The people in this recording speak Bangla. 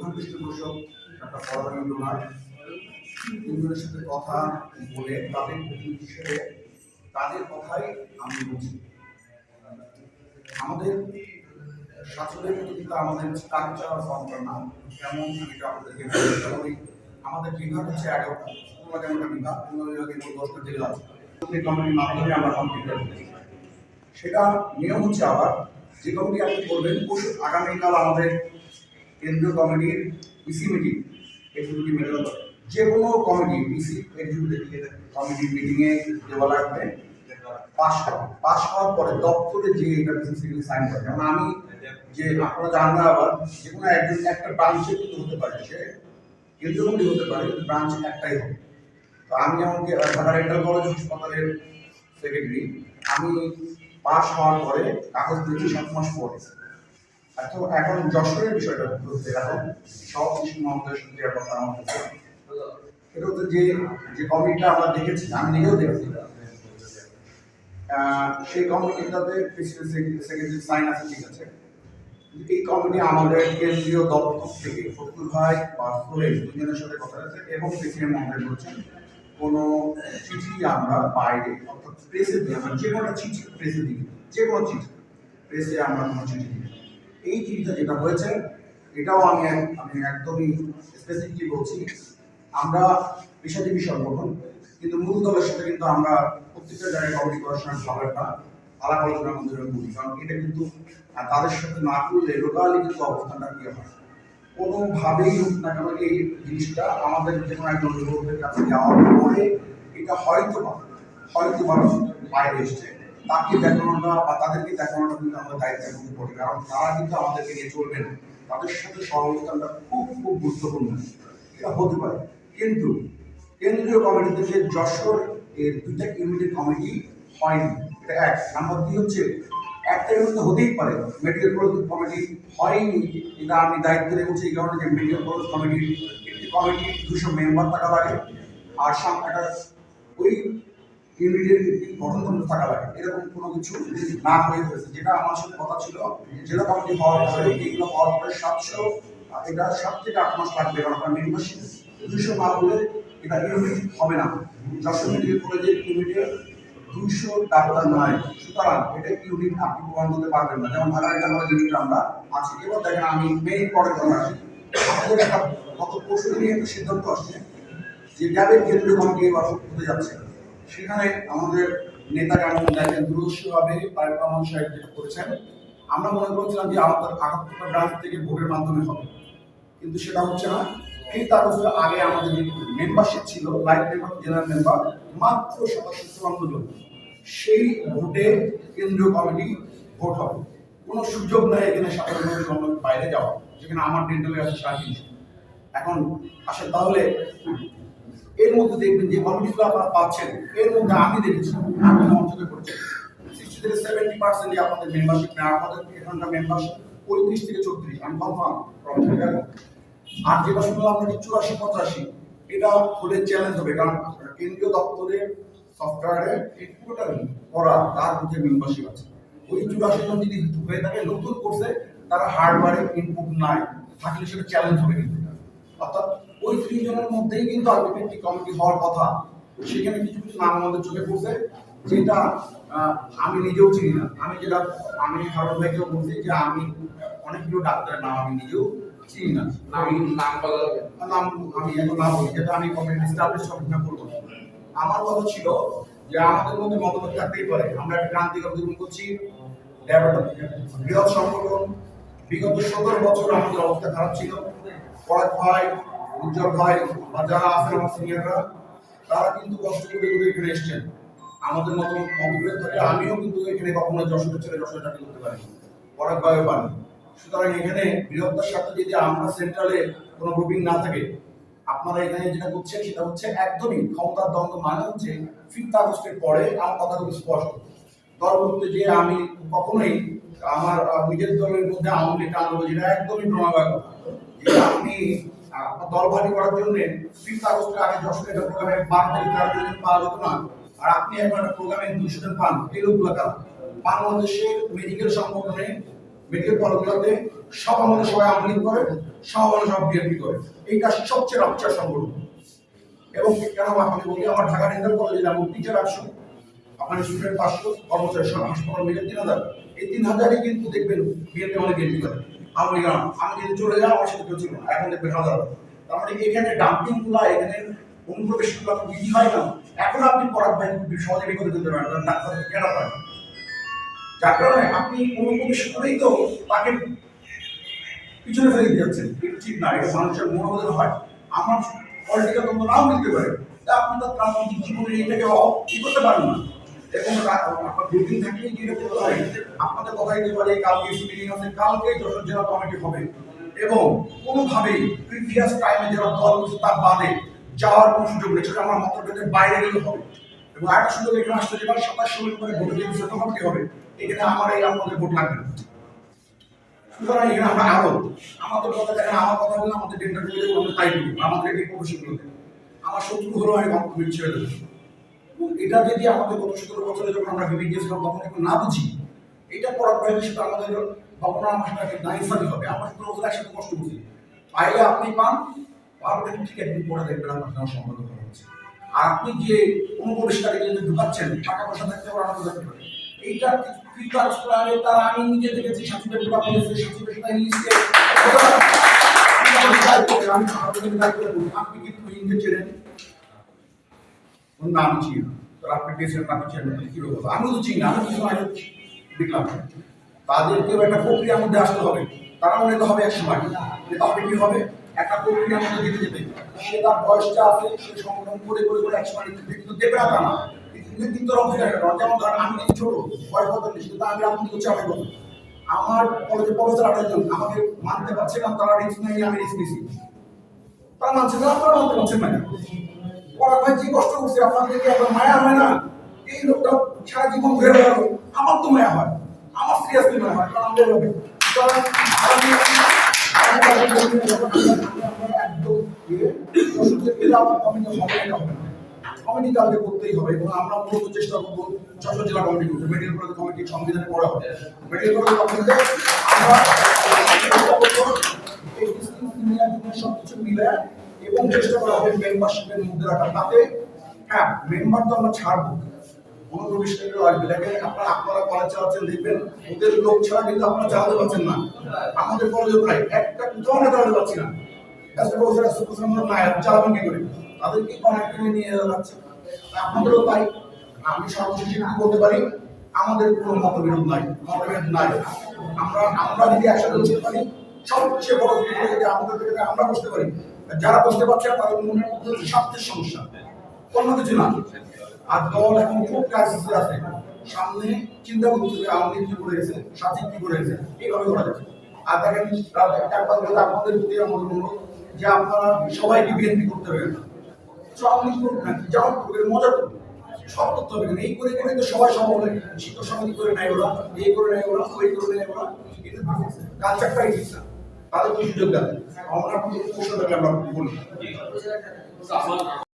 প্রধান পৃষ্ঠপোষক একটা পরমাণু ডোনার তিনজনের সাথে কথা বলে তাদের প্রতিনিধি হিসেবে তাদের কথাই আমি বলছি। আমাদের সাথীদের মতো কিন্তু আমাদের স্ট্রাকচার ফর্মটা না কেমন এটা আপনাদেরকে আমাদের বিভাগ হচ্ছে 11টা, 11টা বিভাগ, 15 বিভাগের মধ্যে 10টা জেলা আছে। কমিটির মাধ্যমে আমরা কমপ্লিট করতে সেটা নিয়ম হচ্ছে আবার যে কমিটি আপনি করবেন আগামীকাল আমাদের কেন্দ্রীয় কমিটির পিসি মিটিং এক্সিকিউটিভ মিটিং যে কোনো কমিটি পিসি এক্সিকিউটিভ কমিটির মিটিংয়ে দেওয়া লাগবে। পাস হওয়ার পরে দপ্তরে যে এটা পিসি সাইন করে, যেমন আমি যে আপনারা জানেন আবার যে কোনো একজন একটা ব্রাঞ্চে কিন্তু হতে পারে, সে কেন্দ্রীয় কমিটি হতে পারে কিন্তু ব্রাঞ্চ একটাই হবে। তো আমি যেমন ঢাকা ডেন্টাল কলেজ হাসপাতালের সেক্রেটারি, আমি পাস হওয়ার পরে কাগজ দিয়েছি 7 মাস পরে। এখন যশোরের বিষয়টা বলতে এখন সব কিছু মহাদের সাথে কথা আমাদের এটা হচ্ছে যে কমিটিটা আমরা দেখেছি, আমি নিজেও দেখেছি, সেই কমিটিটাতে সেক্রেটারি সাইন আছে, ঠিক আছে। এই কমিটি আমাদের কেন্দ্রীয় দপ্তর থেকে ফখরুল ভাই বা সোহেল দুজনের সাথে কথা হয়েছে এবং প্রেসিডেন্ট মহোদয় বলছেন কোনো চিঠি আমরা বাইরে অর্থাৎ প্রেসে দিই, আমরা যে কোনো চিঠি প্রেসে দিই, যে কোনো চিঠি প্রেসে আমরা কোনো চিঠি দিই। এই চিঠিটা যেটা হয়েছে এটাও আমি একদমই স্পেসিফিকলি বলছি, আমরা পেশাজীবী সংগঠন কিন্তু মূল দলের সাথে কিন্তু আমরা প্রত্যেকটা জায়গায় কমিটি করার সময় সবাইটা আলাপ আলোচনার মধ্যে করি, কারণ এটা কিন্তু তাদের সাথে না করলে লোকালি কিন্তু অবস্থানটা কি হয় কোনোভাবেই হোক না কেন এই জিনিসটা আমাদের যে কোনো একজন অভিভাবকের কাছে যাওয়ার পরে এটা হয়তো বাইরে এসছে, তাকে দেখানোটা বা তাদেরকে দেখানোটা কিন্তু আমাদের দায়িত্বের মধ্যে পড়ে, কারণ তারা কিন্তু আমাদেরকে নিয়ে চলবেন, তাদের সাথে সহাবস্থানটা খুব খুব গুরুত্বপূর্ণ। এটা হতে পারে কিন্তু কেন্দ্রীয় কমিটি থেকে যশোর এর 2টা ইউনিটের কমিটি হয়নি, এটা এক নাম্বার। 2 হচ্ছে একটা ইউনিট হতেই পারে মেডিকেল কলেজ কমিটি হয়নি, এটা আমি দায়িত্ব রেখেছি এই কারণে যে মেডিকেল কলেজ কমিটির একটি কমিটি 200 মেম্বার থাকা লাগে আর একটা ওই ইউনিটের একটি গঠনতন্ত্র থাকা লাগে, এরকম কোনো কিছু না হয়ে হয়েছে। যেটা আমার সাথে কথা ছিল জেলা কমিটি হওয়ার পরে এইগুলো হওয়ার পরে 700 এটা 7 থেকে 8 মাস লাগবে, কারণ আপনার মেম্বারশিপ 200 না হলে এটা ইউনিট হবে না। যশোর মেডিকেল কলেজের ইউনিটে 200 ডাক্তার নয়, সুতরাং এটা ইউনিট আপনি প্রমাণ করতে পারবেন না, যেমন ঢাকা ডেন্টাল কলেজ ইউনিট আমরা আছি। এবার দেখেন আমি মেইন পরের কথা আসি, আমাদের একটা গত পরশু দিনে একটা সিদ্ধান্ত আসছে যে ল্যাবের কেন্দ্রীয় কমিটি এবার হতে যাচ্ছে, সেখানে আমাদের নেতা কেমন দেখেন দুরস্যভাবে তারেক রহমান সাহেব যেটা করেছেন, আমরা মনে করছিলাম যে আমাদের 78টা ব্রাঞ্চ থেকে ভোটের মাধ্যমে হবে, কিন্তু সেটা হচ্ছে না। এই কাগজের আগে আমাদের মেম্বারশিপ ছিল লাইফ মেম্বার, জেনারেল মেম্বার মাত্র 57 জন, সেই ভোটে কেন্দ্রীয় কমিটি ভোট হবে, কোনো সুযোগ নাই এখানে সাধারণ মানুষ বাইরে যাওয়া, যেখানে আমার ডেন্টালে আছে 350। এখন আসলে তাহলে এর মধ্যে দেখবেন যে কমিটিগুলো আপনারা পাচ্ছেন, এর মধ্যে আমি দেখেছি আমি আমার চোখে পড়ছে 60 থেকে 70% আপনাদের মেম্বারশিপ নেই, আমাদের এখানকার মেম্বারশিপ 35 থেকে 34, আমি কনফার্ম। আর যেটা শুনলাম আমরা 84-85, এটা হলে চ্যালেঞ্জ হবে, কারণ কেন্দ্রীয় দপ্তরের সফটওয়্যারে পুরোটা করা তার মধ্যে মেম্বারশিপ আছে। ওই 84 জন যদি হয়ে থাকে নতুন কোর্সে তারা হার্ডওয়্যারে ইনপুট নাই থাকলে সেটা চ্যালেঞ্জ হবে কিন্তু, অর্থাৎ ওই 3 জনের মধ্যেই কিন্তু আলটিমেটলি কমিটি হওয়ার কথা। সেখানে কিছু কিছু নাম আমাদের চোখে পড়ছে যেটা আমি নিজেও চিনি না, আমি হারুন ভাইকেও বলছি যে আমি অনেকগুলো ডাক্তারের নাম আমি নিজেও চিনি না, আমি এখন নাম বলি যেটা আমি কমিটি স্টাবলিশ না করবো। আমার কথা ছিল যে আমাদের মধ্যে মতভেদ থাকতেই পারে, আমরা একটা ক্রান্তিকর জীবন করছি, বৃহৎ সংগঠন, বিগত 17 বছর আমাদের অবস্থা খারাপ ছিল। পরাগ ভাই, উজ্জ্বল ভাই বা যারা আছেন আমার সিনিয়ররা, তারা কিন্তু কষ্ট করে এখানে এসছেন, আমাদের মতো মতভেদ থাকে। আমিও কিন্তু এখানে কখনো যশোরের ছেলে যশোরে চাকরি করতে পারি, পরাগ ভাইও পারি। সুতরাং এখানে বৃহত্তার সাথে যদি আমরা সেন্ট্রালে কোনো গ্রুপিং না থাকে, আপনারা এখানে যেটা করছেন সেটা হচ্ছে একদমই ক্ষমতার দ্বন্দ্ব, মানে হচ্ছে 5 আগস্টের পরে আমার কথা খুব স্পষ্ট, দল করতে যে আমি কখনোই আমার নিজের দলের মধ্যে আওয়ামী লীগ আন্দোলন যেটা একদমই প্রমাণবাদ যে আপনি দল ভারী করার জন্য 5 আগস্টের আগে যশোরে একটা প্রোগ্রামে 12 তারিখ 13 জন পাওয়া যেত না, আর আপনি এখন একটা প্রোগ্রামে 200 জন পান, এই লোকগুলো বাংলাদেশের মেডিকেল সংগঠনে মেডিকেল কলেজগুলোতে সব আমাদের সবাই আওয়ামী লীগ করে, সব আমাদের সব বিএনপি করে। এইটা সবচেয়ে রাপচার সংগঠন। এবং কেন আপনাকে বলি, আমার ঢাকা মেডিকেল কলেজে যেমন টিচার 800, আপনার স্টুডেন্ট 500, কর্মচারী হাসপাতাল মিলে 3000। এই 3000ই কিন্তু দেখবেন বিএনপি অনেক বিএনপি করে, আওয়ামী লীগ। আমি যদি চলে যাই আমার সাথে কেউ ছিল না, এখন দেখবেন হাজার। তার মানে এখানে ডাম্পিং গুলা, এখানে অনুপ্রবেশ গুলা বিধি হয় না। এখন আপনি পরাগ ভাই সহজে বিপদে তুলতে পারেন, কারণ ডাক্তার কেন পারেন, যার কারণে আপনি অনুপ্রবেশ করেই তো তাকে পিছনে ফেলে দিতে যাচ্ছেন। এটা ঠিক না, এটা মানুষের মনোবোধন হয়। আমার পলিটিক্যাল তন্ত্র নাও মিলতে পারে, তা আপনি তো রাজনৈতিক জীবনে এইটাকে কি করতে পারেন না। এবং আপনার দুদিন থাকলেই যেটা করতে হয়, আপনাদের কথা দিতে পারে কালকে মিটিং আছে, কালকে যশোর জেলা কমিটি হবে। এবং কোনোভাবেই প্রিভিয়াস টাইমে যারা দল করছে তার বাদে যাওয়ার কোনো সুযোগ নেই, সেটা আমার মতভেদের বাইরে গেলে হবে। এবং আরেকটা সুযোগ এখানে আসতে যেটা 27 করে ভোটে যে সেটা কমিটি হবে, এখানে আমার এই আপনাদের ভোট লাগবে না। সুতরাং এখানে আমরা আরো আমাদের কথা দেখেন, আমার কথা বলে আমাদের ডেন্টাল করে আমরা তাই করি, আমাদের এই প্রফেশনগুলোতে আমার শত্রু হলো আমি কমিটি ছেড়ে দেবো। এটা যদি আমাদের গত 17 বছরে যখন আমরা ভেবে গিয়েছিলাম তখন একটু না বুঝি, এটা পড়ার বাইরে সেটা আমাদের ভাবনা আমার সাথে না ইনসাফি হবে। আমরা 17 বছর একসাথে কষ্ট বুঝি, পাইলে আপনি পান, পারলে ঠিক একদিন পরে দেখবেন আপনার সম্পর্ক হচ্ছে। আর আপনি যে অনুপ্রবেশকারী কিন্তু ঢুকাচ্ছেন, টাকা পয়সা থাকতে পারে, আমাদের থাকতে পারে, এইটা তারা আমি নিজে দেখেছি, সাথীদের ঢুকা করেছে, সাথীদের সাথে ইংলিশকে আপনি কিন্তু ইংরেজি চেনেন নাম চিনি না, আপনি পেয়েছিলেন আপনি চেনেন কি বলবো, আমি তো চিনি না, আমি কিছু আগে দেখলাম। তাদেরকেও একটা প্রক্রিয়ার মধ্যে আসতে হবে, তারা মনে তো হবে এক সময়, তাহলে কি হবে, একটা প্রক্রিয়ার মধ্যে যেতে যেতে সে তার বয়সটা আছে, সে সংগ্রাম করে করে করে এক সময় কিন্তু দেবে না, তা না নেতৃত্ব অফিসার। যেমন ধরেন আমি কিন্তু ছোট বয়স কত বেশি, কিন্তু আমি রাজনীতি করছি অনেক বছর। আমার কলেজে প্রফেসর 28 জন আমাকে মানতে পারছে না, তারা রিস্ক নেই, আমি রিস্ক নিয়েছি, তারা মানছে না, আপনারা মানতে পারছেন না। পরাগ ভাই যে কষ্ট করছে, আপনাদেরকে আপনার মায়া হয় না? এই লোকটা সারা জীবন ঘুরে বেড়ালো, আমার তো মায়া হয়, আমার সিরিয়াসলি মায়া হয়, কারণ আমাদের হবে কমিটি কালকে করতেই হবে। এবং আমরা মূলত চেষ্টা করবো যশোর জেলা কমিটি করতে, মেডিকেল কলেজ কমিটি সংবিধানে করা হবে, মেডিকেল কলেজ কমিটিতে আমরা সবকিছু মিলে এবং চেষ্টা করা হবে মেম্বারশিপের মধ্যে রাখা। তাতে হ্যাঁ, মেম্বার তো আমরা ছাড়বো, অনুপ্রবেশকারীরা আসবে। দেখেন আপনারা কলেজ চালাচ্ছেন, দেখবেন ওদের লোক ছাড়া কিন্তু আপনারা চালাতে পারছেন না। আমাদের কলেজে প্রায় একটা কোথাও আমরা চালাতে পারছি না, চালাবেন কি করে, তাদেরকে কনেক্টে নিয়ে যাচ্ছে। আপনাদেরও তাই। আমি সর্বশেষ বলতে পারি, আমাদের কোনো মতবিরোধ নাই, মতভেদ নাই। আমরা যদি একসাথে বসতে পারি, সবচেয়ে বড় আমাদের থেকে আমরা বসতে পারি। যারা বসতে পারছে তাদের মনের মধ্যে স্বার্থের সমস্যা, অন্য কিছু না। আর দল এখন খুব ক্রাইসিসে আছে, সামনে চিন্তা করতে হবে আওয়ামী লীগ কি করে গেছে, সাথী কি করে গেছে, এইভাবে করা যাচ্ছে। আর দেখেন আপনাদের প্রতি আমার অনুরোধ যে আপনারা সবাইকে বিএনপি করতে হবে না, আওয়ামী লীগ করুন না, যেমন মজা করুন, সব করতে হবে না। এই করে করে তো সবাই সব বলে শিক্ষক সমিতি করে নেয় ওরা, এই করে নেয় ওরা, ওই করে নেয় ওরা, কিন্তু কালচারটাই ঠিক না। তাদের কি সুযোগ দেয় আমরা বলি।